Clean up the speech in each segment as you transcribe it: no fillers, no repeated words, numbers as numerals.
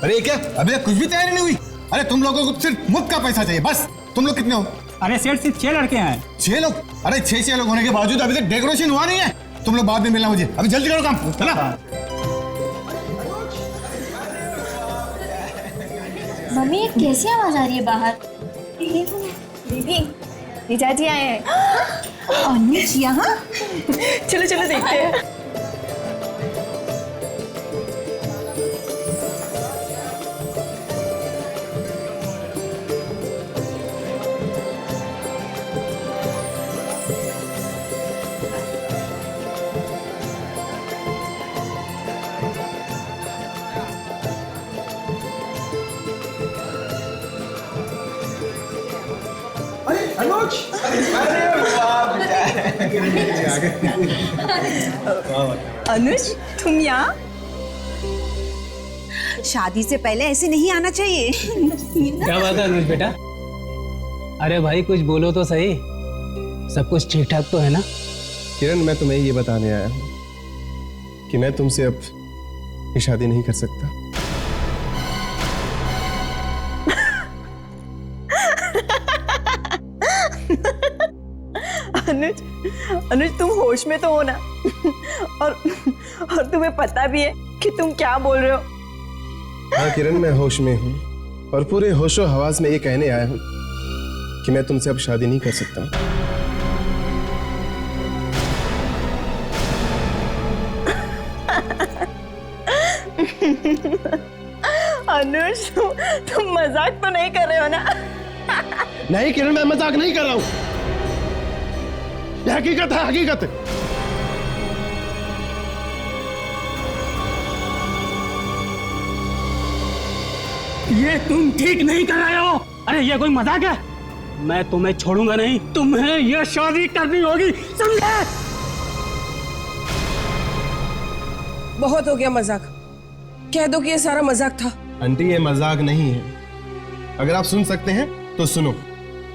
अरे क्या अभी तक कुछ भी तैयारी नहीं हुई? अरे तुम लोगों को सिर्फ मुफ्त का पैसा चाहिए बस। तुम लोग कितने हो? अरे सेठ सिर्फ 6 लड़के हैं। 6 लोग? अरे 6 लोग होने के बावजूद अभी तक डेकोरेशन हुआ नहीं है। तुम लोग बाद में मिलना मुझे, अभी जल्दी करो काम। चला। मम्मी ये कैसी आवाज आ रही है बाहर? दीदी जीजाजी आए हैं। अनुज यहाँ? चलो चलो देखते हैं। अनुज, अनुज तुम यहाँ? शादी से पहले ऐसे नहीं आना चाहिए। क्या बात है अनुज बेटा? अरे भाई कुछ बोलो तो सही। सब कुछ ठीक ठाक तो है ना? किरण, मैं तुम्हें ये बताने आया हूँ कि मैं तुमसे अब ये शादी नहीं कर सकता। अनुज, अनुज तुम होश में तो हो ना? और तुम्हें पता भी है कि तुम क्या बोल रहे हो? हाँ किरण, मैं होश में हूँ और पूरे होशो हवास में ये कहने आया हूँ कि मैं तुमसे अब शादी नहीं कर सकता। अनुज तुम मजाक तो नहीं कर रहे हो ना? नहीं किरण, मैं मजाक नहीं कर रहा हूँ। ये हकीकत है, हकीकत है। ये तुम ठीक नहीं कर रहे हो। अरे ये कोई मजाक है? मैं तुम्हें छोड़ूंगा नहीं। तुम्हें ये शादी करनी होगी, समझे? बहुत हो गया मजाक। कह दो कि ये सारा मजाक था। आंटी, ये मजाक नहीं है। अगर आप सुन सकते हैं तो सुनो।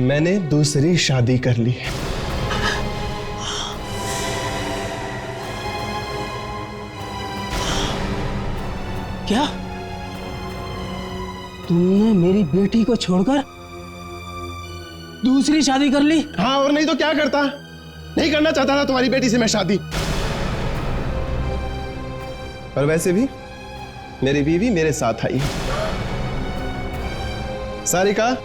मैंने दूसरी शादी कर ली है। क्या तुमने मेरी बेटी को छोड़कर दूसरी शादी कर ली? हाँ, और नहीं तो क्या करता? नहीं करना चाहता था तुम्हारी बेटी से मैं शादी। और वैसे भी मेरी बीवी मेरे साथ आई। सारिका,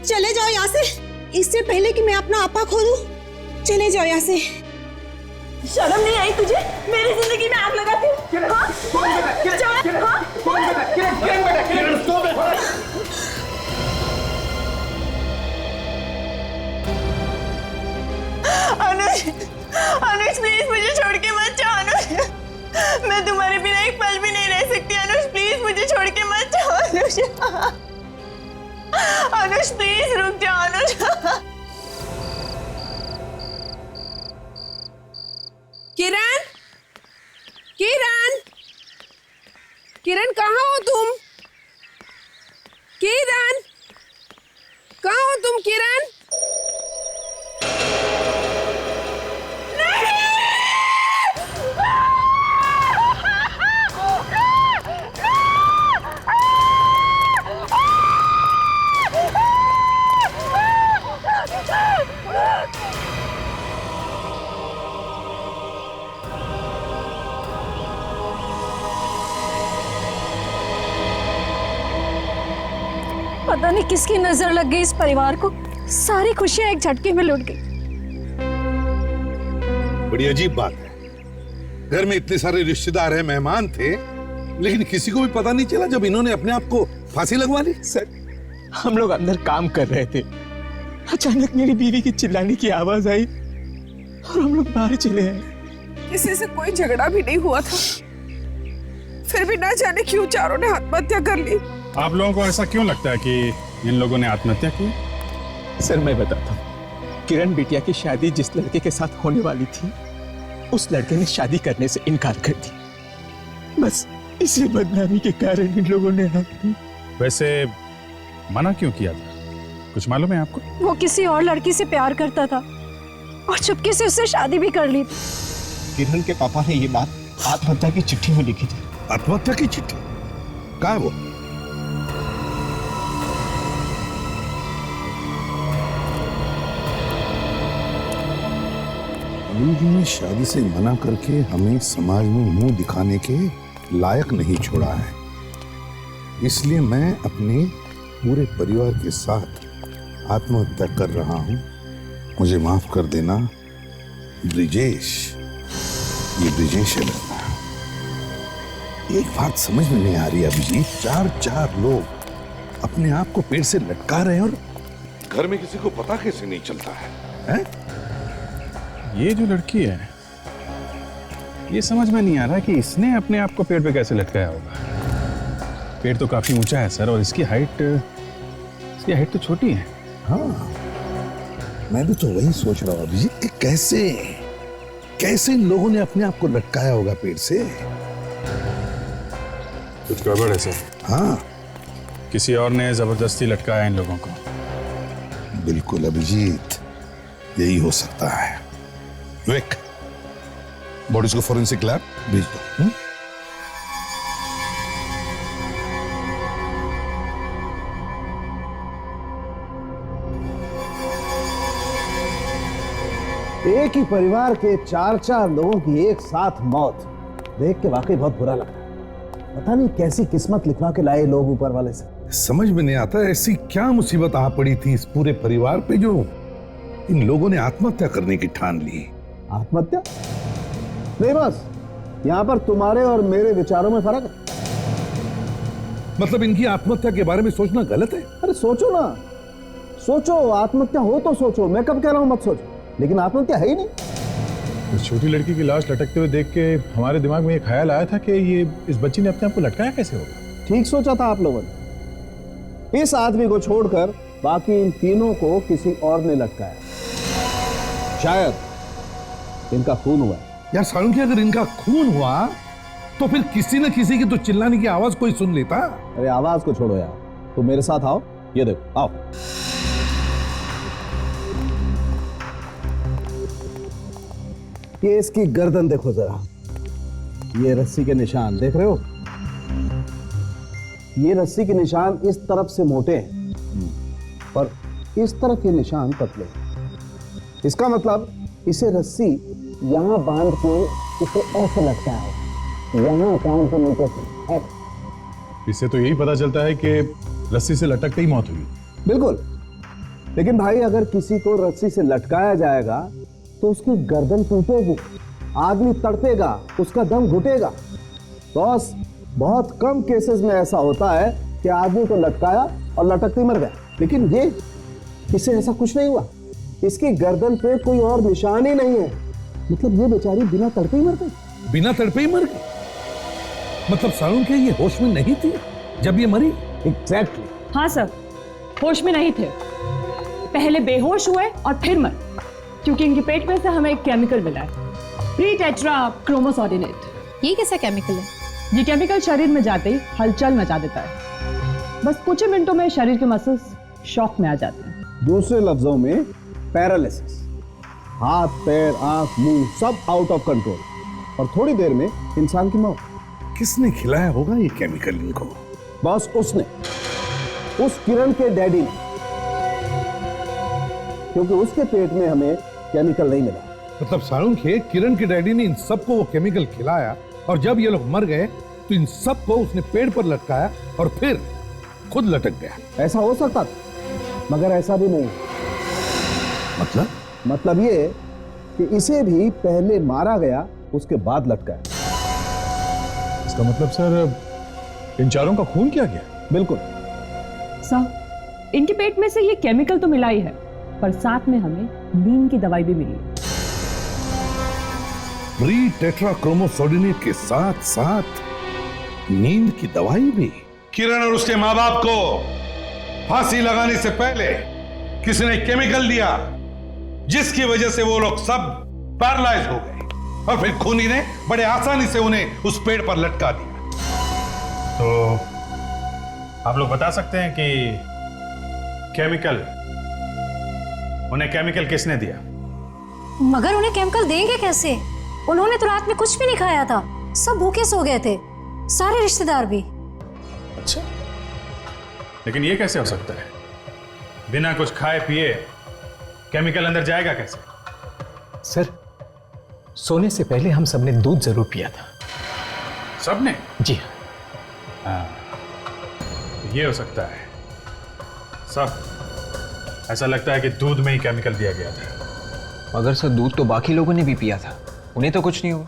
चले जाओ यहाँ से, इससे पहले कि मैं अपना आपा खो दूं। चले जाओ यहाँ से। शर्म नहीं आई तुझे? मेरी जिंदगी में आग लगाती हूँ। अनुज, अनुज प्लीज मुझे छोड़ के मत जाओ। अनुज, मैं तुम्हारे बिना एक पल भी नहीं रह सकती। अनुज प्लीज मुझे छोड़ के मत जाओ। अनुज, अनुज प्लीज रुक जाओ। अनुज, किरण, किरण, किरण कहाँ हो तुम? किरण, कहाँ हो तुम? किरण, पता नहीं किसकी नजर लग गई इस परिवार को। सारी खुशियां एक झटके में लुट गई। बड़ी अजीब बात है, घर में इतने सारे रिश्तेदार हैं, मेहमान थे, लेकिन किसी को भी पता नहीं चला जब इन्होंने अपने आप को फांसी लगवा ली। सर, हम लोग अंदर काम कर रहे थे, अचानक मेरी बीवी की चिल्लाने की आवाज आई और हम लोग बाहर चले आए। किसी से कोई झगड़ा भी नहीं हुआ था, फिर भी ना जाने क्यों चारों ने आत्महत्या कर ली। आप लोगों को ऐसा क्यों लगता है कि इन लोगों ने आत्महत्या की? सर मैं बताता हूँ, किरण बिटिया की शादी जिस लड़के के साथ होने वाली थी, उस लड़के ने शादी करने से इनकार कर दिया। बस इसी बदनामी के कारण इन लोगों ने वैसे मना क्यों किया था, कुछ मालूम है आपको? वो किसी और लड़की से प्यार करता था और चुपके से उससे शादी भी कर ली थी। किरण के पापा ने ये बात आत्महत्या की चिट्ठी में लिखी थी। आत्महत्या की चिट्ठी? कहाँ है वो? अली जी ने शादी से मना करके हमें समाज में मुंह दिखाने के लायक नहीं छोड़ा है, इसलिए मैं अपने पूरे परिवार के साथ आत्महत्या कर रहा हूं। मुझे माफ कर देना ब्रिजेश, ये ब्रिजेश है लड़का। एक बात समझ में नहीं आ रही अभिजीत, चार लोग अपने आप को पेड़ से लटका रहे हैं और घर में किसी को पता कैसे नहीं चलता है? ये जो लड़की है, ये समझ में नहीं आ रहा कि इसने अपने आप को पेड़ पे कैसे लटकाया होगा। पेड़ तो काफी ऊंचा है सर, और इसकी हाइट तो छोटी है। हाँ, मैं भी तो वही सोच रहा हूँ अभिजीत कि कैसे इन लोगों ने अपने आप को लटकाया होगा पेड़ से। कुछ गड़बड़ है सर। हाँ, किसी और ने जबरदस्ती लटकाया इन लोगों को। बिल्कुल अभिजीत, यही हो सकता है। विवेक, बॉडीज को फोरेंसिक लैब भेज दो। एक ही परिवार के चार लोगों की एक साथ मौत देख के वाकई बहुत बुरा लगा। पता नहीं कैसी किस्मत लिखवा के लाए लोग ऊपर वाले से। समझ में नहीं आता ऐसी क्या मुसीबत आ पड़ी थी इस पूरे परिवार पे जो इन लोगों ने आत्महत्या करने की ठान ली। आत्महत्या नहीं, बस यहाँ पर तुम्हारे और मेरे विचारों में फर्क है। मतलब इनकी आत्महत्या के बारे में सोचना गलत है? अरे सोचो ना, सोचो, आत्महत्या हो तो सोचो। मैं कब कह रहा हूँ मत सोचो, लेकिन आत्महत्या है ही नहीं। उस छोटी लड़की की लाश लटकते हुए देख के हमारे दिमाग में ये ख्याल आया था कि ये इस बच्ची ने अपने आप को लटकाया कैसे होगा। ठीक सोचा था आप लोगों ने। इस आदमी को छोड़कर बाकी इन तीनों को किसी और ने लटकाया। शायद इनका खून हुआ है। यार सारुंखी, अगर इनका खून हुआ तो फिर किसी न किसी की तो चिल्लाने की आवाज कोई सुन लेता। अरे आवाज को छोड़ो यार, तुम मेरे साथ आओ, ये देखो, आओ। ये इसकी गर्दन देखो जरा, ये रस्सी के निशान देख रहे हो? ये रस्सी के निशान इस तरफ से मोटे हैं और इस तरफ ये निशान पतले हैं। इसका मतलब इसे रस्सी यहां बांध के इसे ऐसे लगता है, यहां कान के नीचे से ऐसे। इससे तो यही पता चलता है कि रस्सी से लटकते ही मौत हुई। बिल्कुल, लेकिन भाई अगर किसी को रस्सी से लटकाया जाएगा तो उसकी गर्दन टूटेगी, आदमी तड़पेगा, उसका दम घुटेगा। बॉस, बहुत कम केसेस में ऐसा होता है कि आदमी को लटकाया और लटकते ही मर गया, लेकिन इससे ऐसा कुछ नहीं हुआ। इसकी गर्दन पे कोई और निशान ही नहीं है। मतलब ये बेचारी बिना तड़पे ही मर गई। बिना तड़पे ही मर गई? मतलब सारुंखी ये होश में नहीं थी जब ये मरी? एग्जैक्टली। हाँ सर, होश में नहीं थे, पहले बेहोश हुए और फिर मर, क्योंकि इनके पेट में से हमें एक केमिकल मिला है, प्री टेट्रा क्रोमोसोडिनेट। ये कैसा केमिकल है? ये केमिकल शरीर में जाते ही हलचल मचा देता है। बस कुछ ही मिनटों में शरीर के मसल्स शॉक में आ जाते हैं। दूसरे लफ्जों में पैरालिसिस, हाथ पैर आंख मुंह सब आउट ऑफ कंट्रोल, और थोड़ी देर में इंसान की मौत। किसने खिलाया होगा ये केमिकल इनको? बॉस, उसने, उस किरण के डैडी ने, क्योंकि उसके पेट में हमें केमिकल नहीं मिला। मतलब सारुंखी, किरण के डैडी ने इन सबको वो केमिकल खिलाया और जब ये लोग मर गए तो इन सबको उसने पेड़ पर लटकाया और फिर खुद लटक गया। ऐसा हो सकता था, मगर ऐसा भी नहीं। मतलब ये कि इसे भी पहले मारा गया, उसके बाद लटकाया। इसका मतलब सर इन चारों का खून किया गया? बिल्कुल सर, इनके पेट में से ये केमिकल तो मिला ही है, पर साथ में हमें नींद की दवाई भी मिली है। प्री टेट्रा क्रोमोसोडिनेट के साथ साथ नींद की दवाई भी। किरण और उसके माँ बाप को फांसी लगाने से पहले किसने केमिकल दिया जिसकी वजह से वो लोग सब पैरालाइज हो गए, और फिर खूनी ने बड़े आसानी से उन्हें उस पेड़ पर लटका दिया। तो आप लोग बता सकते हैं कि उन्हें केमिकल किसने दिया? मगर उन्हें केमिकल देंगे कैसे? उन्होंने तो रात में कुछ भी नहीं खाया था, सब भूखे सो गए थे, सारे रिश्तेदार भी। अच्छा, लेकिन ये कैसे हो सकता है? बिना कुछ खाए पिए केमिकल अंदर जाएगा कैसे? सर, सोने से पहले हम सबने दूध जरूर पिया था। सबने? जी हाँ, ये हो सकता है। सब ऐसा लगता है कि दूध में ही केमिकल दिया गया था। मगर सर, दूध तो बाकी लोगों ने भी पिया था, उन्हें तो कुछ नहीं हुआ।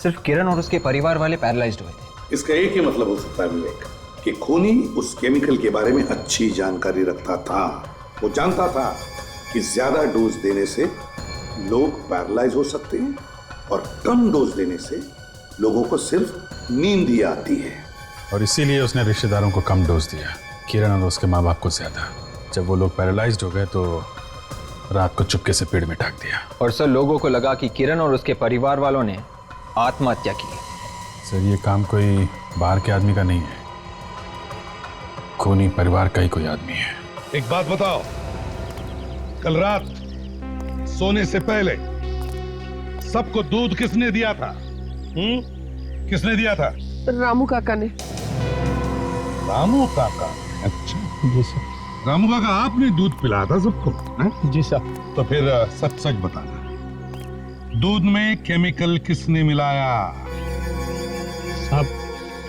सिर्फ किरण और उसके परिवार वाले पैरालाइज्ड हुए थे। इसका एक ही मतलब हो सकता है विवेक, कि खूनी उस केमिकल के बारे में अच्छी जानकारी रखता था। वो जानता था कि ज्यादा डोज देने से लोग पैरालाइज हो सकते हैं और कम डोज देने से लोगों को सिर्फ नींद ही आती है। और इसीलिए उसने रिश्तेदारों को कम डोज दिया, किरण और उसके माँ बाप को ज्यादा। जब वो लोग पैरालाइज्ड हो गए तो रात को चुपके से पेड़ में टांग दिया। और सर, लोगों को लगा कि किरण और उसके परिवार वालों ने आत्महत्या की। सर, ये काम कोई बाहर के आदमी का नहीं है, खूनी परिवार का ही कोई आदमी है। एक बात बताओ, कल रात सोने से पहले सबको दूध किसने दिया था? किसने दिया था? रामू काका ने। रामू काका? अच्छा जी सर। रामू काका आपने दूध पिलाया था सबको? जी सर। तो फिर सच सच बताना, दूध में केमिकल किसने मिलाया? साहब,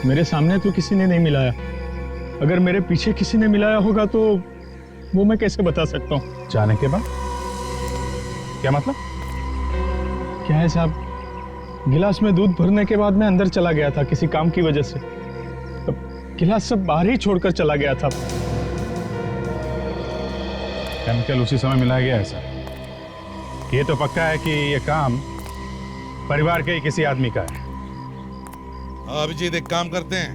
मेरे सामने तो किसी ने नहीं मिलाया। अगर मेरे पीछे किसी ने मिलाया होगा तो वो मैं कैसे बता सकता हूँ? जाने के बाद क्या मतलब? क्या है साहब, गिलास में दूध भरने के बाद मैं अंदर चला गया था किसी काम की वजह से। गिलास सब बाहर ही छोड़कर चला गया था। केमिकल उसी समय मिलाया गया है सर। ये तो पक्का है कि ये काम परिवार के ही किसी आदमी का है। अभिजीत, एक काम करते हैं,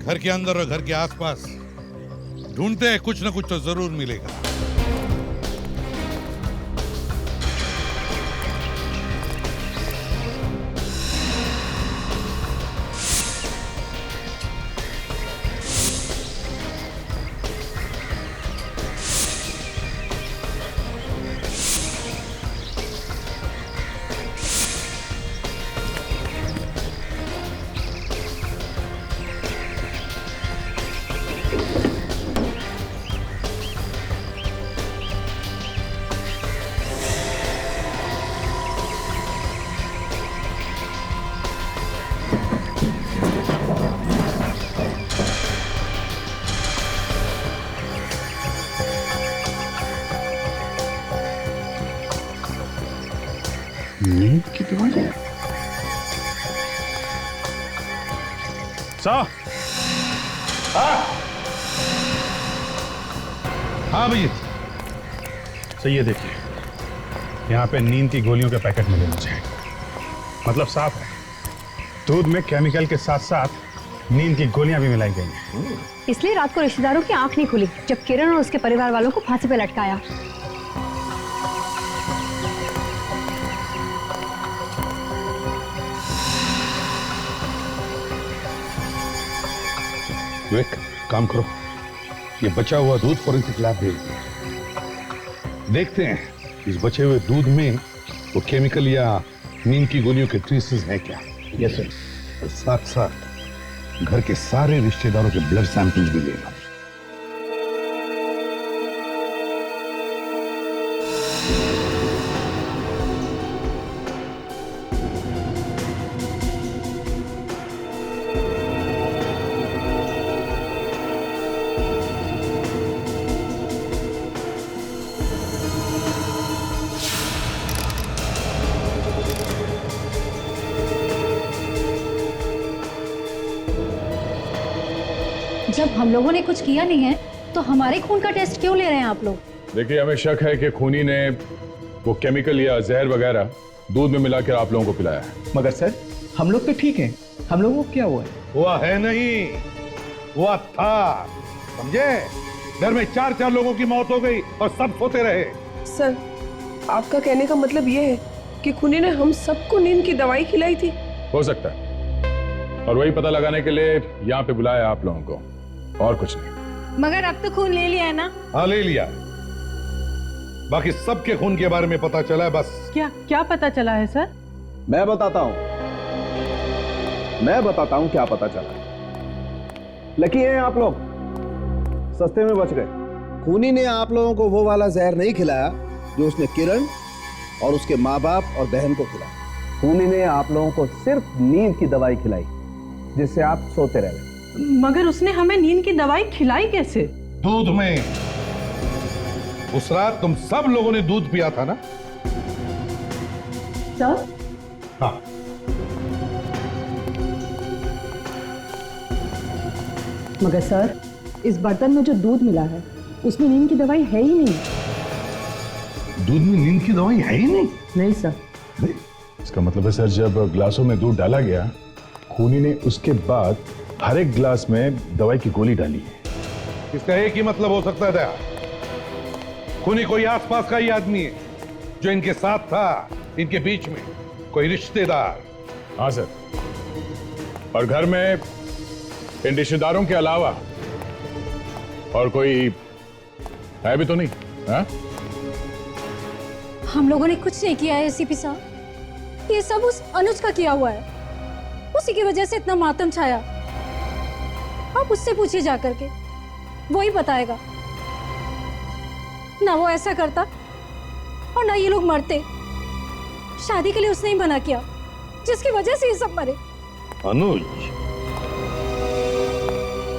घर के अंदर और घर के आसपास ढूंढते हैं, कुछ ना कुछ तो जरूर मिलेगा। नींद की दवाई? हाँ भैया। सही है, देखिए यहाँ पे नींद की गोलियों के पैकेट मिले मुझे। मतलब साफ है, दूध में केमिकल के साथ साथ नींद की गोलियां भी मिलाई गई हैं। इसलिए रात को रिश्तेदारों की आंख नहीं खुली जब किरण और उसके परिवार वालों को फांसी पे लटकाया। विवेक, काम करो, ये बचा हुआ दूध फॉरेंसिक लैब भेज दो। देखते हैं इस बचे हुए दूध में वो केमिकल या नींद की गोलियों के ट्रेसेस हैं क्या। Yes sir. और साथ साथ घर के सारे रिश्तेदारों के ब्लड सैंपल्स भी ले लो। जब हम लोगों ने कुछ किया नहीं है तो हमारे खून का टेस्ट क्यों ले रहे हैं आप लोग? देखिए, हमें शक है कि खूनी ने वो केमिकल या जहर वगैरह दूध में मिलाकर आप लोगों को पिलाया है। मगर सर, हम लोग तो ठीक हैं, हम लोगों को क्या हुआ है? हुआ है नहीं, हुआ था, समझे? घर में 4-4 लोगों की मौत हो गई और सब सोते रहे। सर, आपका कहने का मतलब ये है कि खूनी ने हम सबको नींद की दवाई खिलाई थी? हो सकता है, और वही पता लगाने के लिए यहाँ पे बुलाया आप लोगों को, और कुछ नहीं। मगर अब तो खून ले लिया है ना? हाँ, ले लिया। बाकी सबके खून के बारे में पता चला है बस। क्या पता चला है सर? मैं बताता हूं क्या पता चला। लकी हैं आप लोग, सस्ते में बच गए। खूनी ने आप लोगों को वो वाला जहर नहीं खिलाया जो उसने किरण और उसके माँ बाप और बहन को खिलाया। खूनी ने आप लोगों को सिर्फ नींद की दवाई खिलाई जिससे आप सोते रह गए। मगर उसने हमें नींद की दवाई खिलाई कैसे? दूध में। उस रात तुम सब लोगों ने दूध पिया था ना? सर? हाँ। मगर सर, इस बर्तन में जो दूध मिला है उसमें नींद की दवाई है ही नहीं। दूध में नींद की दवाई है ही नहीं? नहीं सर। इसका मतलब है सर, जब ग्लासों में दूध डाला गया, खूनी ने उसके बाद हर एक ग्लास में दवाई की गोली डाली है। इसका एक ही मतलब हो सकता है दया, खूनी कोई आसपास का ही आदमी है जो इनके साथ था, इनके बीच में कोई रिश्तेदार। हाँ सर, और घर में इन रिश्तेदारों के अलावा और कोई है भी तो नहीं? हाँ? हम लोगों ने कुछ नहीं किया है एसीपी साहब, ये सब उस अनुज का किया हुआ है। उसी की वजह से इतना मातम छाया। आप उससे पूछिए जाकर के, वो ही बताएगा। ना वो ऐसा करता और ना ये लोग मरते। शादी के लिए उसने ही मना किया, जिसकी वजह से ये सब मरे। अनुज,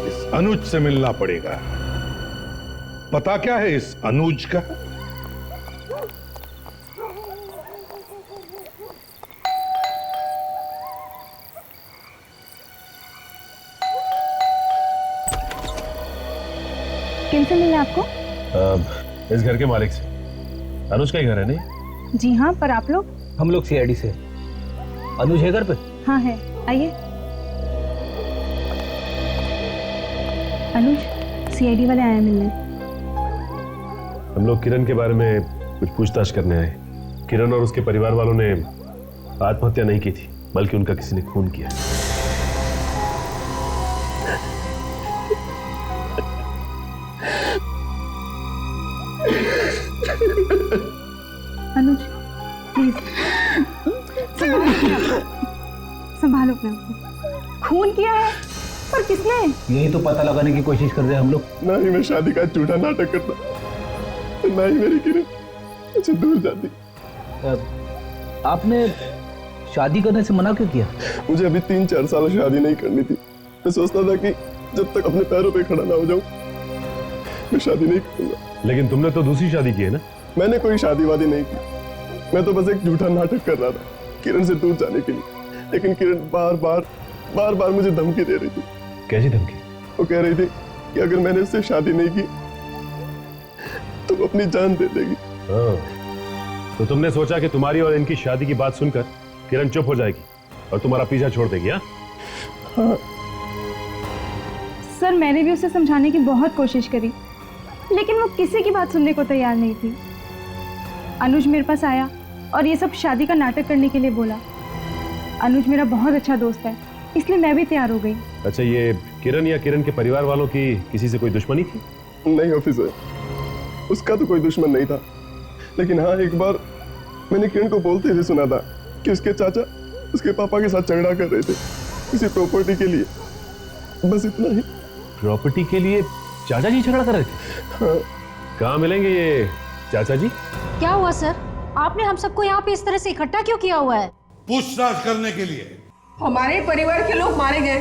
इस अनुज से मिलना पड़ेगा। पता क्या है इस अनुज का? किनसे मिलना आपको? इस घर के मालिक से। अनुज का ही घर है नहीं? जी हाँ, पर आप लोग? हम लोग सीआईडी से। अनुज है घर पे? हाँ है, आइए। अनुज, सीआईडी वाले आए मिलने। हम लोग किरण के बारे में कुछ पूछताछ करने आए। किरण और उसके परिवार वालों ने आत्महत्या नहीं की थी, बल्कि उनका किसी ने खून किया। अनुज, प्लीज संभालो अपने आप को। खून किया है, पर किसने? यही तो पता लगाने की कोशिश कर रहे हैं हम लोग। ना ही मैं शादी का झूठा नाटक करता, ना ही मेरी किरण मुझे दूर जाती। आपने शादी करने से मना क्यों किया? मुझे अभी 3-4 साल शादी नहीं करनी थी। मैं सोचता था कि जब तक अपने पैरों पे खड़ा ना हो जाऊं, मैं शादी नहीं करूंगा। लेकिन तुमने तो दूसरी शादी की है ना? मैंने कोई शादी वादी नहीं की। मैं तो बस एक झूठा नाटक कर रहा था किरण से दूर जाने के लिए। लेकिन किरण बार बार मुझे धमकी दे रही थी। कैसी धमकी? वो कह रही थी कि अगर मैंने उससे शादी नहीं की तो वो अपनी जान दे देगी। तो तुमने सोचा कि तुम्हारी और इनकी शादी की बात सुनकर किरण चुप हो जाएगी और तुम्हारा पीछा छोड़ देगी? हाँ? सर, मैंने भी उसे समझाने की बहुत कोशिश करी, लेकिन वो किसी की बात सुनने को तैयार नहीं थी। अनुज मेरे पास आया और ये सब शादी का नाटक करने के लिए बोला। अनुज मेरा बहुत अच्छा दोस्त है, इसलिए मैं भी तैयार हो गई। अच्छा, ये किरण या किरण के परिवार वालों की किसी से कोई दुश्मनी थी? नहीं ऑफिसर, उसका तो कोई दुश्मन नहीं था। लेकिन हाँ, एक बार मैंने किरण को बोलते हुए सुना था कि उसके चाचा उसके पापा के साथ झगड़ा कर रहे थे किसी प्रॉपर्टी के लिए। बस इतना ही। प्रॉपर्टी के लिए चाचा जी झगड़ा कर रहे थे? हाँ। कहाँ मिलेंगे ये चाचा जी? क्या हुआ सर? आपने हम सबको यहाँ पे इस तरह से इकट्ठा क्यों किया हुआ है? पूछताछ करने के लिए। हमारे परिवार के लोग मारे गए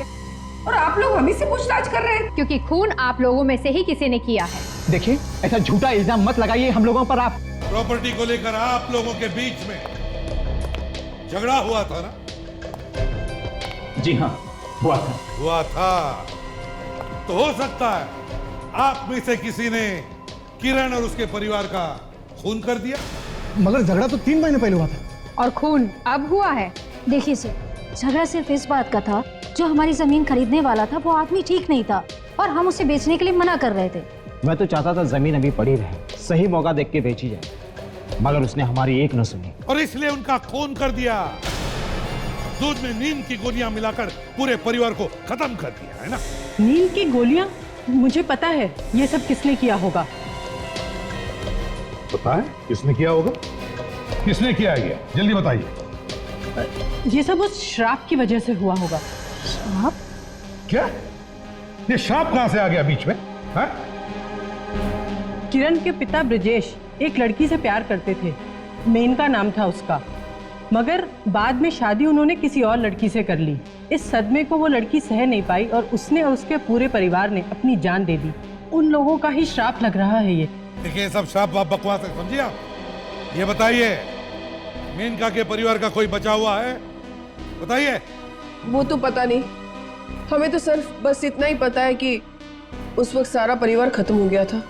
और आप लोग हमें से पूछताछ कर रहे हैं? क्योंकि खून आप लोगों में से ही किसी ने किया है। देखिए, ऐसा झूठा इल्जाम मत लगाइए हम लोगों पर। आप प्रॉपर्टी को लेकर आप लोगों के बीच में झगड़ा हुआ था ना? जी हाँ, हुआ था। तो हो सकता है आप में से किसी ने किरण और उसके परिवार का खून कर दिया। मगर झगड़ा तो 3 महीने पहले हुआ था। और खून अब हुआ है। देखिए सर, झगड़ा सिर्फ इस बात का था, जो हमारी जमीन खरीदने वाला था वो आदमी ठीक नहीं था और हम उसे बेचने के लिए मना कर रहे थे। मैं तो चाहता था जमीन अभी पड़ी रहे, सही मौका देख के बेची जाए, मगर उसने हमारी एक न सुनी। और इसलिए उनका खून कर दिया, दूध में नींद की गोलियां मिलाकर पूरे परिवार को खत्म कर दिया, है ना? नींद की गोलियां? मुझे पता है ये सब किसने किया होगा। पता है किसने किया होगा? किसने किया ये? जल्दी बताइए। ये सब उस श्राप की वजह से हुआ होगा। श्राप? क्या? ये श्राप कहां से आ गया बीच में? हाँ? किरण के पिता ब्रजेश एक लड़की से प्यार करते थे, मेनका नाम था उसका, मगर बाद में शादी उन्होंने किसी और लड़की से कर ली। इस सदमे को वो लड़की सह नहीं पाई और उसने और उसके पूरे परिवार ने अपनी जान दे दी। उन लोगों का ही श्राप लग रहा है ये। देखिए, सब श्राप आप बकवास है, समझिए आप। ये बताइए, मेनका के परिवार का कोई बचा हुआ है? बताइए। वो तो पता नहीं, हमें तो सिर्फ बस इतना ही पता है कि उस वक्त सारा परिवार खत्म हो गया था।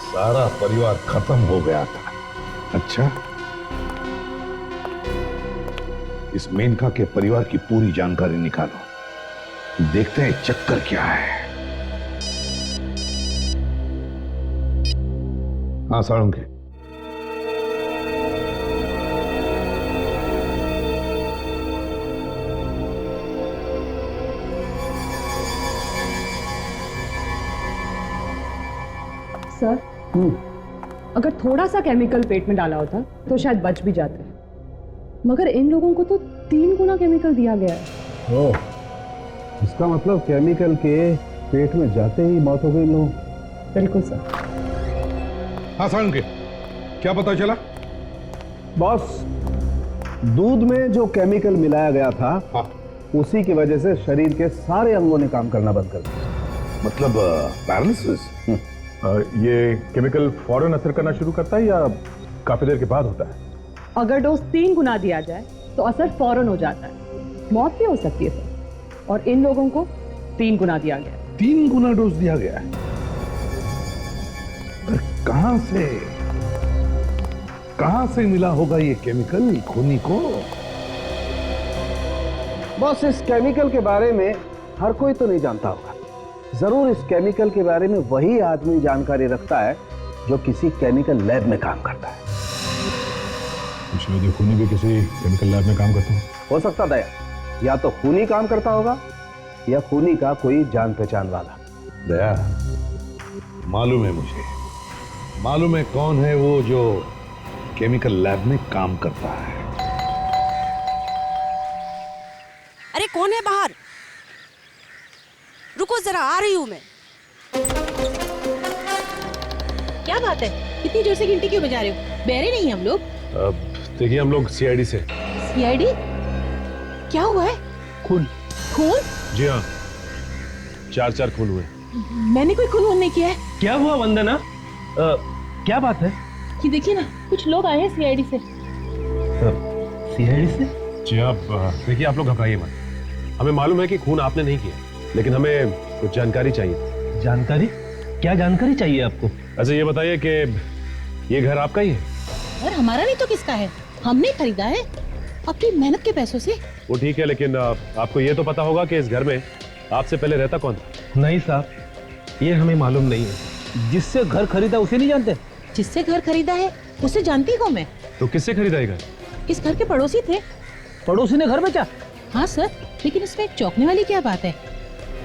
सारा परिवार खत्म हो गया था? अच्छा, इस मेनका के परिवार की पूरी जानकारी निकालो, देखते हैं चक्कर क्या है। हाँ साळुंखे, सर, अगर थोड़ा सा केमिकल पेट में डाला होता तो शायद बच भी जाते, मगर इन लोगों को तो 3 गुना केमिकल दिया गया है। ओह, इसका मतलब केमिकल के पेट में जाते ही मौत हो गई इन लोगों। बिल्कुल सर। हाँ साळुंखे, क्या पता चला? बॉस, दूध में जो केमिकल मिलाया गया था, हाँ, उसी की वजह से शरीर के सारे अंगों ने काम करना बंद कर दिया। मतलब पैरालिसिस? ये केमिकल फौरन असर करना शुरू करता है या काफी देर के बाद होता है? अगर डोज 3 गुना दिया जाए तो असर फौरन हो जाता है, मौत भी हो सकती है सर। और इन लोगों को 3 गुना दिया गया। 3 गुना डोज दिया गया है? कहां से मिला होगा ये केमिकल खूनी को? बॉस, इस केमिकल के बारे में हर कोई तो नहीं जानता होगा। जरूर इस केमिकल के बारे में वही आदमी जानकारी रखता है जो किसी केमिकल लैब में काम करता है। शायद ये खूनी भी किसी केमिकल लैब में काम करता हो सकता दया, या तो खूनी काम करता होगा या खूनी का कोई जान पहचान वाला। दया, मालूम है मुझे, मालूम है कौन है वो जो केमिकल लैब में काम करता है। अरे कौन है बाहर? रुको जरा, आ रही हूं मैं। क्या बात है, इतनी जोर से घंटी क्यों बजा रहे हो? बहरे नहीं हम लोग? देखिए, हम लोग सीआईडी से। सीआईडी? क्या हुआ है? खून। खून? जी हाँ, 4 खून हुए। मैंने कोई खून नहीं किया है। क्या हुआ वंदना? क्या बात है? ये देखिए ना, कुछ लोग आए हैं सीआईडी से। सीआईडी से? जी आप देखिए, आप लोग घबराइए मत। हमें मालूम है कि खून आपने नहीं किया, लेकिन हमें कुछ जानकारी चाहिए। जानकारी? क्या जानकारी चाहिए आपको? अच्छा ये बताइए कि ये घर आपका ही है? घर हमारा नहीं तो किसका है? हमने खरीदा है अपनी मेहनत के पैसों से। वो ठीक है, लेकिन आपको ये तो पता होगा कि इस घर में आपसे पहले रहता कौन था? नहीं साहब, ये हमें मालूम नहीं है। जिससे घर खरीदा उसे नहीं जानते? जिससे घर खरीदा है उसे जानती हूँ मैं। तो किससे खरीदा ये घर? इस घर के पड़ोसी थे। पड़ोसी ने घर बेचा? हाँ सर, लेकिन इसमें एक चौंकने वाली क्या बात है,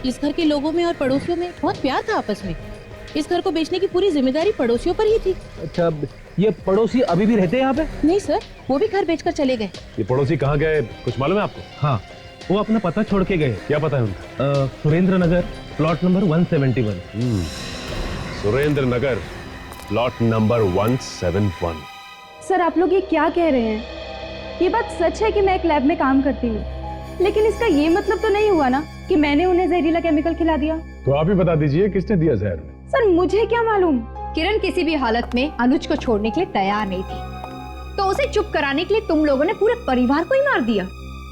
इस घर के लोगों में और पड़ोसियों में बहुत प्यार था आपस में। इस घर को बेचने की पूरी जिम्मेदारी पड़ोसियों पर ही थी। अच्छा, ये पड़ोसी अभी भी रहते हैं यहाँ पे? नहीं सर, वो भी घर बेचकर चले गए। ये पड़ोसी कहाँ गए, कुछ मालूम है आपको? हाँ, वो अपना पता छोड़ के गए। क्या पता है उनका? सुरेंद्र नगर, प्लॉट नंबर 171। सुरेंद्र नगर, प्लॉट नंबर 171। सर, आप लोग ये क्या कह रहे हैं? ये बात सच है कि मैं एक लैब में काम करती हूँ, लेकिन इसका ये मतलब तो नहीं हुआ ना कि मैंने उन्हें जहरीला केमिकल खिला दिया। तो आप ही बता दीजिए, किसने दिया जहर? सर, मुझे क्या मालूम। किरण किसी भी हालत में अनुज को छोड़ने के लिए तैयार नहीं थी, तो उसे चुप कराने के लिए तुम लोगों ने पूरे परिवार को ही मार दिया।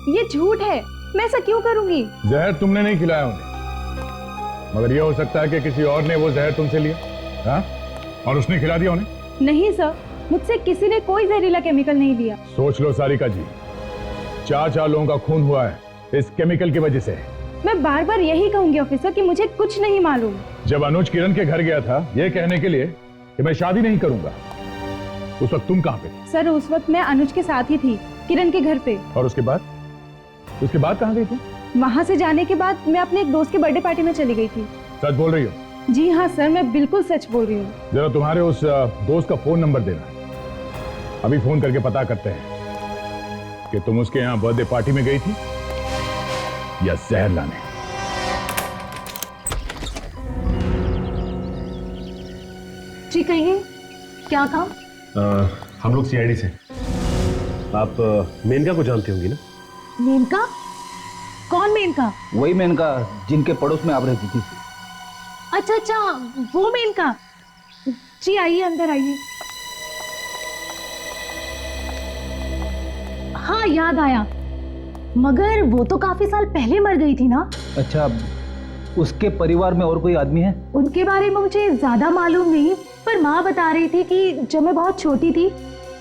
ये झूठ है, मैं ऐसा क्यों करूंगी? जहर तुमने नहीं खिलाया उन्हें, मगर यह हो सकता है कि किसी और ने वो जहर तुमसे लिया, हाँ? और उसने खिला दिया उन्हें। नहीं सर, मुझसे किसी ने कोई जहरीला केमिकल नहीं लिया। सोच लो सारिका जी, 4 लोगों का खून हुआ है इस केमिकल की वजह से। मैं बार बार यही कहूंगी ऑफिसर कि मुझे कुछ नहीं मालूम। जब अनुज किरण के घर गया था ये कहने के लिए कि मैं शादी नहीं करूंगा, उस वक्त तुम कहां पे थे? सर उस वक्त मैं अनुज के साथ ही थी, किरण के घर पे। और उसके बाद कहां गई थी? वहां से जाने के बाद मैं अपने एक दोस्त के बर्थडे पार्टी में चली गई थी। सच बोल रही हो? जी हाँ सर, मैं बिल्कुल सच बोल रही हूँ। जरा तुम्हारे उस दोस्त का फोन नंबर देना, अभी फोन करके पता करते हैं कि तुम उसके यहाँ बर्थडे पार्टी में गई थी या जहर लाने। जी कहिए, क्या काम? हम लोग सीआईडी से। आप मेनका को जानती होंगी ना? मेनका? कौन मेनका? वही मेनका जिनके पड़ोस में आप रहती थी। अच्छा अच्छा, वो मेनका। जी आइए, अंदर आइए। हाँ याद आया, मगर वो तो काफी साल पहले मर गई थी ना? अच्छा, उसके परिवार में और कोई आदमी है? उनके बारे में मुझे ज्यादा मालूम नहीं, पर माँ बता रही थी कि जब मैं बहुत छोटी थी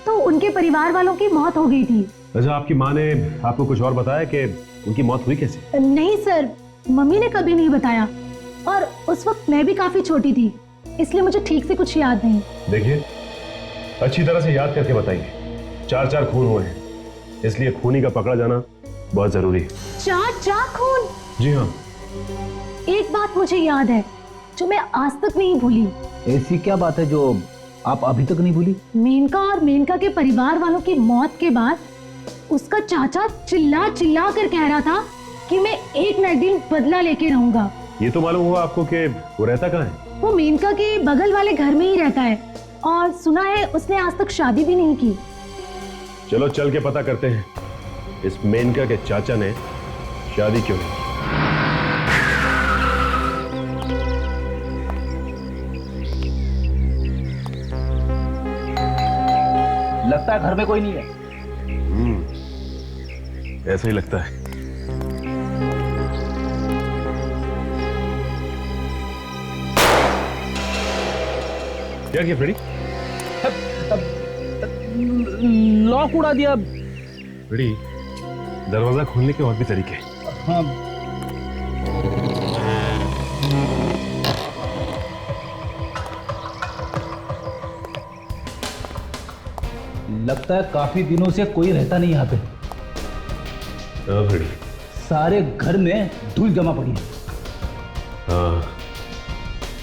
तो उनके परिवार वालों की मौत हो गई थी। अच्छा, आपकी माँ ने आपको कुछ और बताया कि उनकी मौत हुई कैसे? नहीं सर, मम्मी ने कभी नहीं बताया, और उस वक्त मैं भी काफी छोटी थी, इसलिए मुझे ठीक से कुछ याद नहीं। देखिए, अच्छी तरह से याद करके बताइए। 4 खून हुए हैं, इसलिए खूनी का पकड़ा जाना बहुत जरूरी है। 4 खून? जी हाँ। एक बात मुझे याद है जो मैं आज तक नहीं भूली। ऐसी क्या बात है जो आप अभी तक नहीं भूली? मेनका और मेनका के परिवार वालों की मौत के बाद उसका चाचा चिल्ला चिल्ला कर कह रहा था कि मैं एक न एक दिन बदला लेके रहूंगा। ये तो मालूम हुआ आपको कि वो रहता कहाँ है? वो मेनका के बगल वाले घर में ही रहता है, और सुना है उसने आज तक शादी भी नहीं की। चलो चल के पता करते हैं इस मेनका के चाचा ने शादी क्यों नहीं की। लगता है घर में कोई नहीं है। ऐसा ही लगता है। क्या किया फ्रेडी? लॉक उड़ा दिया। फ्रेडी, दरवाजा खोलने के और भी तरीके हैं। हाँ। लगता है काफी दिनों से कोई रहता नहीं यहाँ पे। फ्रेडी, सारे घर में धूल जमा पड़ी है। हाँ,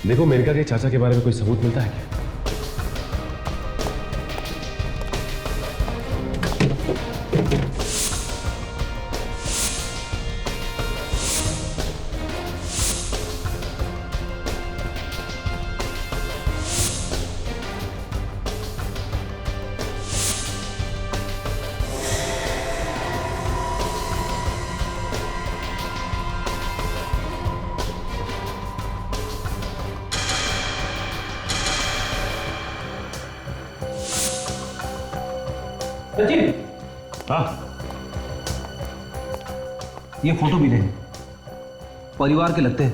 देखो मेनका के चाचा के बारे में कोई सबूत मिलता है क्या? सचिन, हाँ, ये फोटो मिले हैं, परिवार के लगते हैं।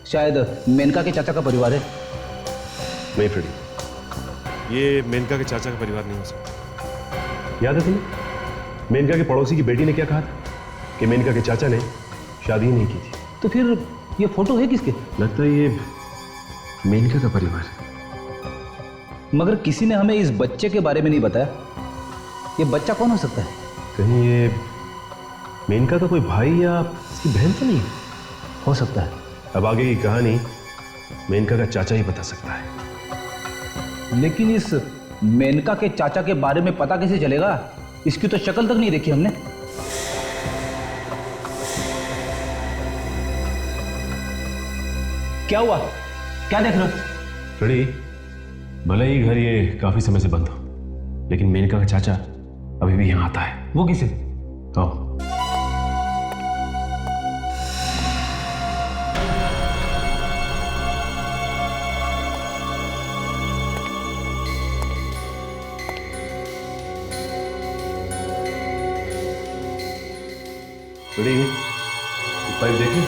शायद मेनका के चाचा का परिवार है। नहीं फ्रेडी, ये मेनका के चाचा का परिवार नहीं हो सकता। याद है तुम्हें मेनका के पड़ोसी की बेटी ने क्या कहा था कि मेनका के चाचा ने शादी नहीं की थी? तो फिर ये फोटो है किसके? लगता है ये मेनका का परिवार है। मगर किसी ने हमें इस बच्चे के बारे में नहीं बताया। ये बच्चा कौन हो सकता है? कहीं ये मेनका का कोई भाई या इसकी बहन तो नहीं? हो सकता है। अब आगे की कहानी मेनका का चाचा ही बता सकता है। लेकिन इस मेनका के चाचा के बारे में पता कैसे चलेगा? इसकी तो शक्ल तक नहीं देखी हमने। क्या हुआ? क्या देख रहे हो? फ्रेडी, भले ही घर ये काफी समय से बंद हो, लेकिन मेनका का चाचा अभी भी यहाँ आता है। वो किसे? आओ। फ्रेडी, पाइप देखिए।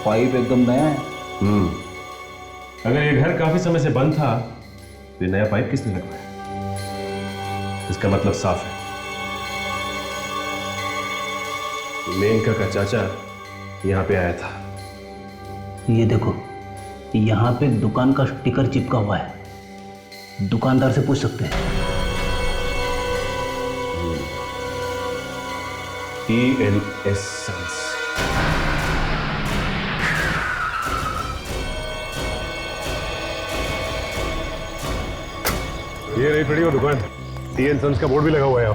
पाइप एकदम नया है। अगर ये घर काफी समय से बंद था तो ये नया पाइप किसने लगवाया? इसका मतलब साफ है, मेनका का चाचा यहाँ पे आया था। ये देखो, यहाँ पे दुकान का स्टिकर चिपका हुआ है, दुकानदार से पूछ सकते हैं। ELS Sons। ये रही थोड़ी वो दुकान, TN Sons का बोर्ड भी लगा हुआ है।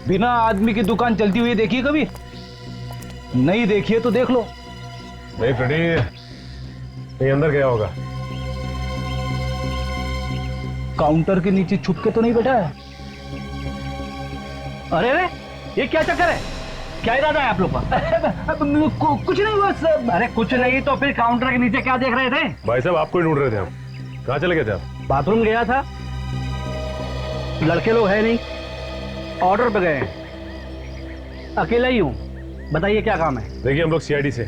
बिना आदमी की दुकान चलती हुई देखी कभी? नहीं देखी है तो देख लो। नहीं फ्रेडी, ये अंदर गया होगा। काउंटर के नीचे छुप के तो नहीं बैठा है? अरे रे, ये क्या चक्कर है? क्या इरादा है आप लोग का? कुछ नहीं बस। अरे कुछ नहीं तो फिर काउंटर के नीचे क्या देख रहे थे? भाई साहब आपको ही ढूंढ रहे थे हम। कहाँ चले गए थे आप? बाथरूम गया था, लड़के लोग है नहीं, ऑर्डर पे गए हैं, अकेला ही हूँ। बताइए क्या काम है? देखिए हम लोग CID से,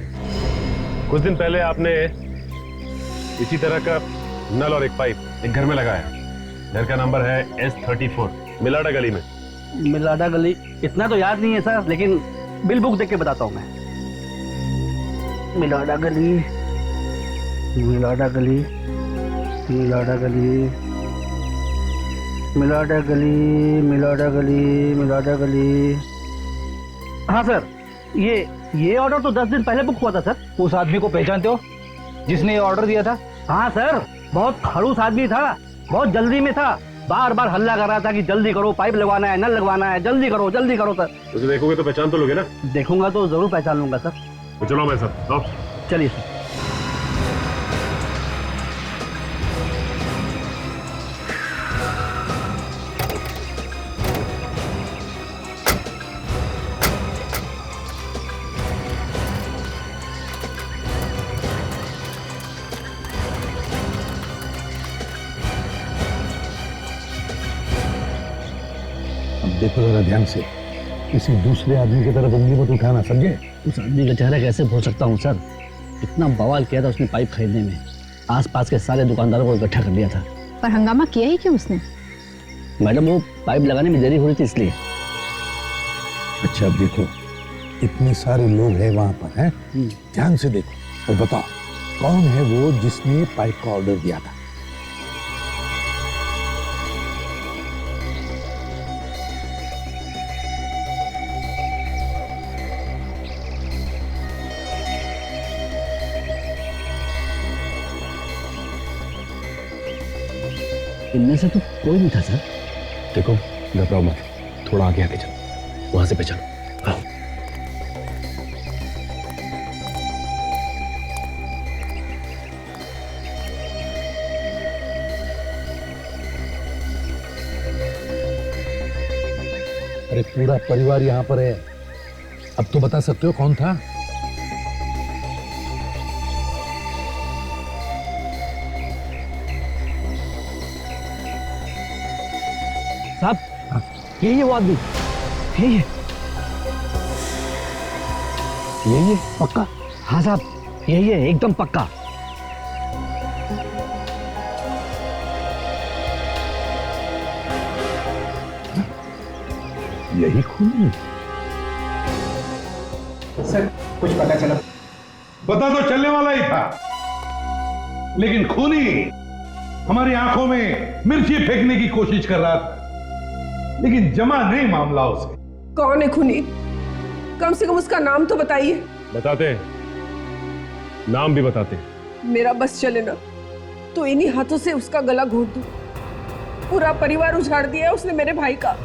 कुछ दिन पहले आपने इसी तरह का नल और एक पाइप एक घर में लगाया। घर का नंबर है S34, मिलाडा गली में। मिलाडा गली? इतना तो याद नहीं है सर, लेकिन बिल बुक देख के बताता हूँ मैं। मिलाडा गली, मिलाडा गली, मिलाडा गली, मिलाडा गली, मिलाडा गली, मिलाडा गली। हाँ सर, ये ऑर्डर तो 10 दिन पहले बुक हुआ था सर। उस आदमी को पहचानते हो जिसने ये ऑर्डर दिया था? हाँ सर, बहुत खड़ूस आदमी था, बहुत जल्दी में था, बार बार हल्ला कर रहा था कि जल्दी करो, पाइप लगवाना है, नल लगवाना है, जल्दी करो सर। उसे देखोगे तो पहचान तो लोगे ना? देखूंगा तो जरूर पहचान लूंगा सर। तो चलो मैं सर, चलिए सर। देखो जरा ध्यान से, किसी दूसरे आदमी की तरफ उंगली मत उठाना, समझे? उस आदमी का चेहरा कैसे भूल सकता हूँ सर? इतना बवाल किया था उसने पाइप खरीदने में, आसपास के सारे दुकानदारों को इकट्ठा कर दिया था। पर हंगामा किया ही क्यों उसने? मैडम वो पाइप लगाने में देरी हो रही थी इसलिए। अच्छा अब देखो, इतने सारे लोग हैं वहां पर, हैं? ध्यान से देखो और बताओ कौन है वो जिसने पाइप का ऑर्डर दिया था? इनमें से तो कोई नहीं था सर। देखो घबराओ मत, थोड़ा आगे चलो, वहां से पहचानो। आओ। अरे पूरा परिवार यहाँ पर है, अब तो बता सकते हो कौन था? साहब, यही है वो आदमी, यही है पक्का? हाँ साहब, यही है, एकदम पक्का। यही खून? सर कुछ पता चला? पता तो चलने वाला ही था, लेकिन खूनी हमारी आंखों में मिर्ची फेंकने की कोशिश कर रहा था, लेकिन जमा नहीं मामला उसे। कौन है खूनी? कम से कम उसका नाम तो बताइए। बताते हैं, नाम भी बताते हैं। मेरा बस चले ना तो इन्हीं हाथों से उसका गला घोट दूं। पूरा परिवार उजाड़ दिया है उसने मेरे भाई का।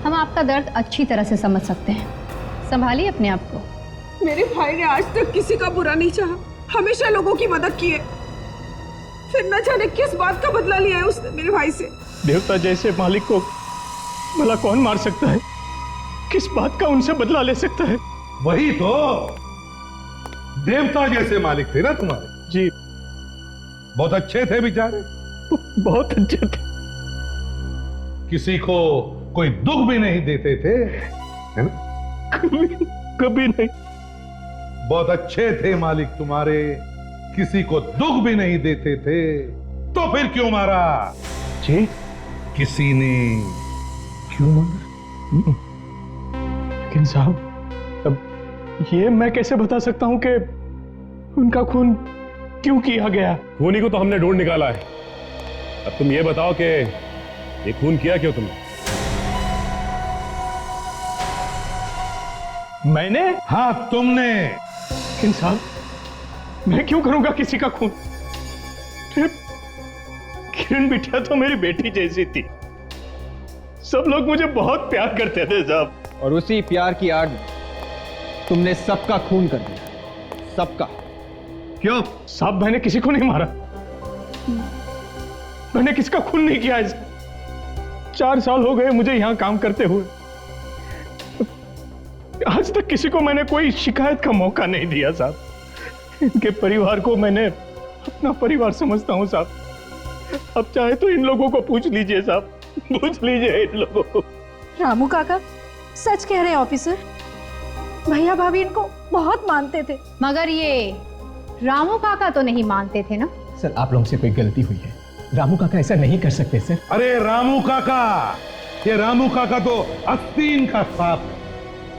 हम आपका दर्द अच्छी तरह से समझ सकते हैं, संभालिए अपने आप को। मेरे भाई ने आज तक किसी का बुरा नहीं चाहा, हमेशा लोगों की मदद की है। फिर न जाने किस बात का बदला लिया है उसने मेरे भाई से। देवता जैसे मालिक को भला कौन मार सकता है? किस बात का उनसे बदला ले सकता है? वही तो, देवता जैसे मालिक थे ना तुम्हारे। जी, बहुत अच्छे थे बेचारे, बहुत अच्छे थे। किसी को कोई दुख भी नहीं देते थे, है ना? कभी नहीं। बहुत अच्छे थे मालिक तुम्हारे, किसी को दुख भी नहीं देते थे, तो फिर क्यों मारा? जी, किसी ने क्यों मारा? लेकिन साहब, अब ये मैं कैसे बता सकता हूं कि उनका खून क्यों किया गया? खूनी को तो हमने ढूंढ निकाला है। अब तुम ये बताओ कि ये खून किया क्यों तुमने? मैंने? हाँ तुमने। लेकिन साहब मैं क्यों करूंगा किसी का खून? किरण बिटिया तो मेरी बेटी जैसी थी। सब लोग मुझे बहुत प्यार करते थे साहब। और उसी प्यार की आड़ में तुमने सबका खून कर दिया, सबका। क्यों? साहब मैंने किसी को नहीं मारा, मैंने किसका खून नहीं किया। 4 साल हो गए मुझे यहां काम करते हुए, आज तक किसी को मैंने कोई शिकायत का मौका नहीं दिया साहब। इनके परिवार को मैंने अपना परिवार समझता हूं साहब। अब चाहे तो इन लोगों को पूछ लीजिए साहब, पूछ लीजिए इन लोगों को। रामू काका सच कह रहे हैं ऑफिसर, भैया भाभी इनको बहुत मानते थे। मगर ये रामू काका तो नहीं मानते थे ना? सर आप लोगों से कोई गलती हुई है, रामू काका ऐसा नहीं कर सकते सर। अरे रामू काका, ये रामू काका तो आस्तीन का सांप है,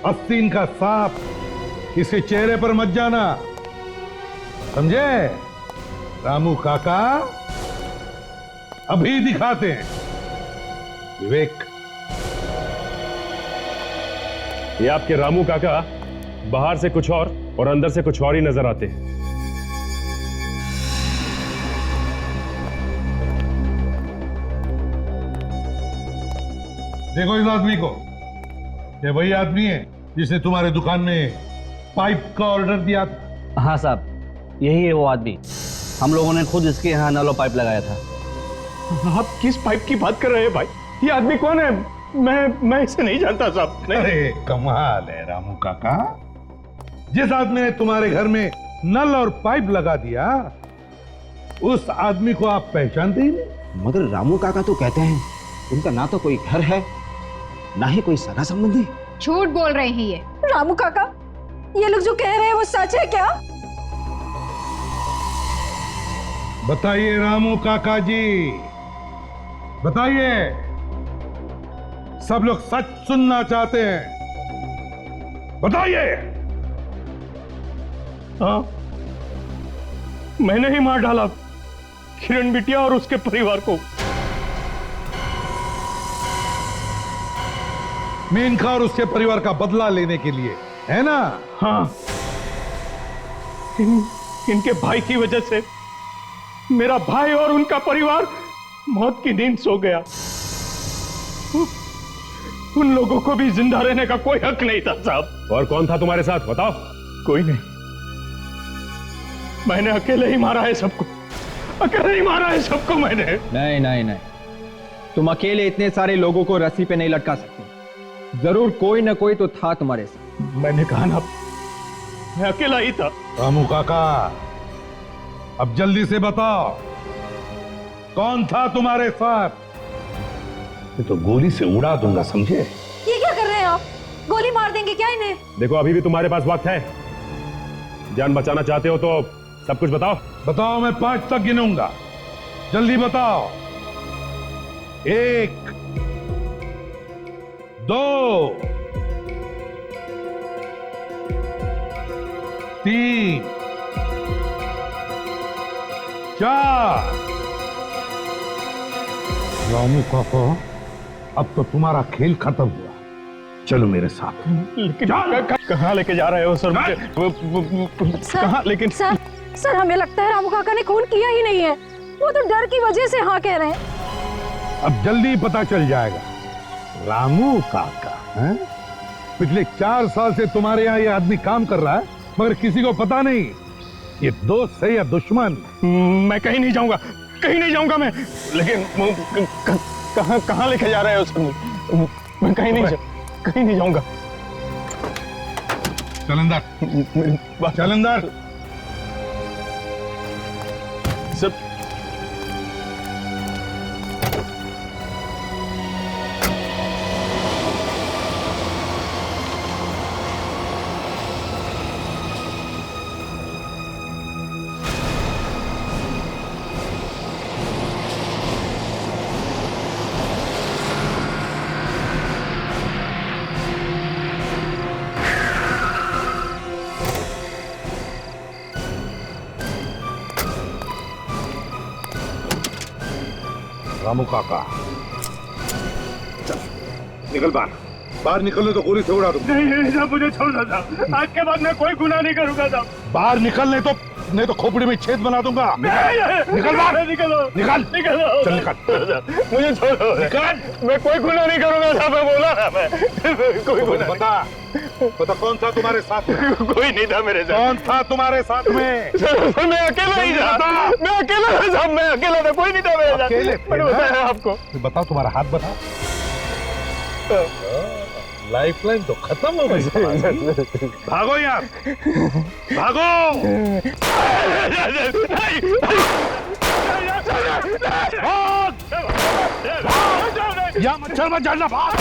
आस्तीन का सांप। इसके चेहरे पर मत जाना, समझे? रामू काका अभी दिखाते हैं विवेक। ये आपके रामू काका बाहर से कुछ और अंदर से कुछ और ही नजर आते हैं। देखो इस आदमी को, ये वही आदमी है जिसने तुम्हारे दुकान में पाइप का ऑर्डर दिया था। हाँ साहब, यही है वो आदमी। हम लोगों ने खुद इसके यहाँ नलो पाइप लगाया था। आप किस पाइप की बात कर रहे हैं भाई? ये आदमी कौन है? मैं इसे नहीं जानता साहब। अरे कमाल है रामू काका, जिस आदमी ने तुम्हारे घर में नल और पाइप लगा दिया उस आदमी को आप पहचानते ही नहीं। मगर रामू काका तो कहते हैं उनका ना तो कोई घर है ना ही कोई सगा संबंधी। झूठ बोल रहे हैं ये। रामू काका ये लोग जो कह रहे हैं वो सच है क्या? बताइए रामू काका जी, बताइए। सब लोग सच सुनना चाहते हैं, बताइए। हाँ, मैंने ही मार डाला किरण बिटिया और उसके परिवार को। मेनका और उसके परिवार का बदला लेने के लिए, है ना? हाँ, इनके भाई की वजह से मेरा भाई और उनका परिवार मौत की नींद सो गया। उन लोगों को भी जिंदा रहने का कोई हक नहीं था साहब। और कौन था तुम्हारे साथ बताओ? कोई नहीं, मैंने अकेले ही मारा है सबको, अकेले ही मारा है सबको मैंने। नहीं नहीं नहीं, तुम अकेले इतने सारे लोगों को रस्सी पे नहीं लटका सकते। जरूर कोई ना कोई तो था तुम्हारे साथ। मैंने कहा ना, मैं अकेला ही था। रामू काका अब जल्दी से बताओ कौन था तुम्हारे साथ? ये तो गोली से उड़ा दूंगा, समझे? ये क्या कर रहे हैं आप? गोली मार देंगे क्या इन्हें? देखो अभी भी तुम्हारे पास वक्त है, जान बचाना चाहते हो तो सब कुछ बताओ। बताओ, मैं 5 तक गिनूंगा, जल्दी बताओ। 1 2 3 4। रामू काका अब तो तुम्हारा खेल खत्म हुआ, चलो मेरे साथ। लेकिन कहाँ लेके जा रहे हो सर मुझे? कहाँ? लेकिन सर हमें लगता है रामू काका ने खून किया ही नहीं है, वो तो डर की वजह से हाँ कह रहे हैं। अब जल्दी पता चल जाएगा। रामू काका हैं? पिछले 4 साल से तुम्हारे यहाँ ये आदमी काम कर रहा है, मगर किसी को पता नहीं ये दोस्त है या दुश्मन। मैं कहीं नहीं जाऊंगा, कहीं नहीं जाऊंगा मैं। लेकिन कहाँ लेके जा रहे हो सर? मैं कहीं नहीं जाऊंगा। चल अंदर, चल अंदर। सब रामू काका। चल निकल बाहर, बाहर निकलने तो गोली से उड़ा दूंगा। नहीं साहब, मुझे छोड़ दो साहब, आज के बाद मैं कोई गुनाह नहीं करूंगा साहब। बाहर निकलने तो नहीं तो खोपड़ी में छेद बना दूंगा। निकल बाहर, निकलो निकल निकलो, चल निकल, मुझे छोड़ो, निकल। मैं कोई गुनाह नहीं करूंगा साहब, मैं बोला ना मैं कोई गुनाह बता कौन था तुम्हारे साथ में? कोई नहीं था मेरे साथ। कौन था तुम्हारे साथ में? सर मैं अकेला ही था, मैं अकेला था साहब, मैं अकेला था, कोई नहीं था मेरे साथ। अकेले मैंने बताया आपको। बताओ तुम्हारा हाथ बताओ। लाइफलाइन तो खत्म हो गई। भागो यार, भागो। या मच्छर मत जाना, भाग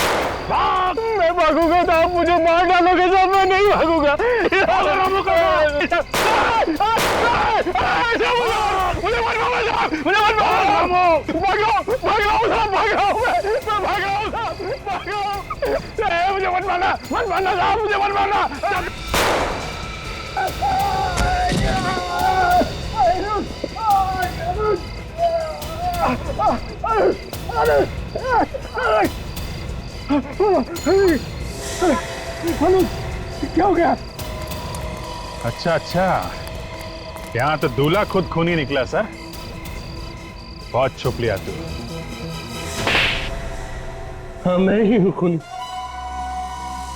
भाग। मैं भागूंगा साहब, मुझे मार डालोगे साहब, मैं नहीं भागूंगा। मुझे मत मारना, मत मारना साहब, मुझे मत मारना। क्या हो गया? अच्छा अच्छा, यहाँ तो दूल्हा खुद खूनी निकला सर। बहुत छुप लिया तू। हाँ मैं ही हूँ खूनी।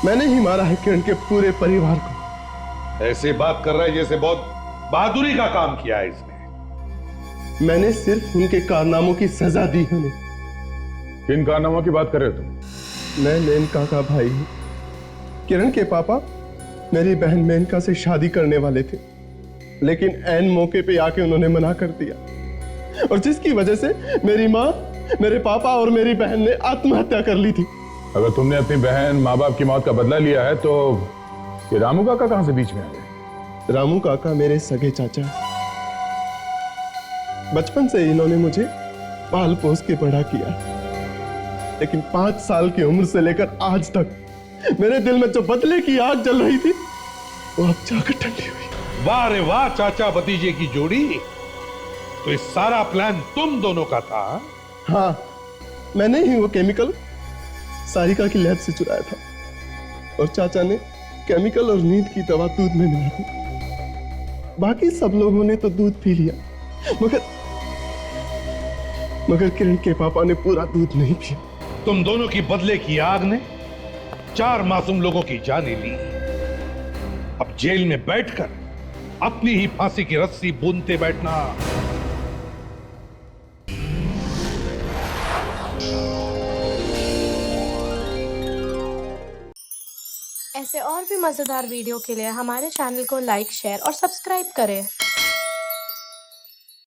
मैंने ही मारा है किरण के पूरे परिवार को। ऐसे बात कर रहा है जैसे बहुत बहादुरी का काम किया है इसने। मैंने सिर्फ उनके कारनामों की सजा दी है उन्हें। किन कारनामों की बात कर रहे हो तुम? मैं मेनका का भाई हूं। किरण के पापा मेरी बहन मेनका से शादी करने वाले थे, लेकिन ऐन मौके पे आके उन्होंने मना कर दिया, और जिसकी वजह से मेरी माँ, मेरे पापा और मेरी बहन ने आत्महत्या कर ली थी। अगर तुमने अपनी बहन माँ बाप की मौत का बदला लिया है तो ये रामू काका कहां से बीच में आ गए? रामू काका मेरे सगे चाचा हैं। बचपन से इन्होंने मुझे पाल पोस के बड़ा किया, लेकिन 5 साल की उम्र से लेकर आज तक मेरे दिल में जो बदले की आग जल रही थी वो अब जाकर ठंडी हुई। वाह रे वाह, चाचा भतीजे की जोड़ी। तो इस सारा प्लान तुम दोनों का था? हाँ, मैंने ही वो केमिकल सारिका की लैब से चुराया था, और चाचा ने केमिकल और नींद की दवा दूध में मिला दी। बाकी सब लोगों ने तो दूध पी लिया, मगर किरण के पापा ने पूरा दूध नहीं पिया। तुम दोनों की बदले की आग ने 4 मासूम लोगों की जानें ली। अब जेल में बैठकर अपनी ही फांसी की रस्सी बूंदते बैठना। ऐसे और भी मजेदार वीडियो के लिए हमारे चैनल को लाइक, शेयर और सब्सक्राइब करें।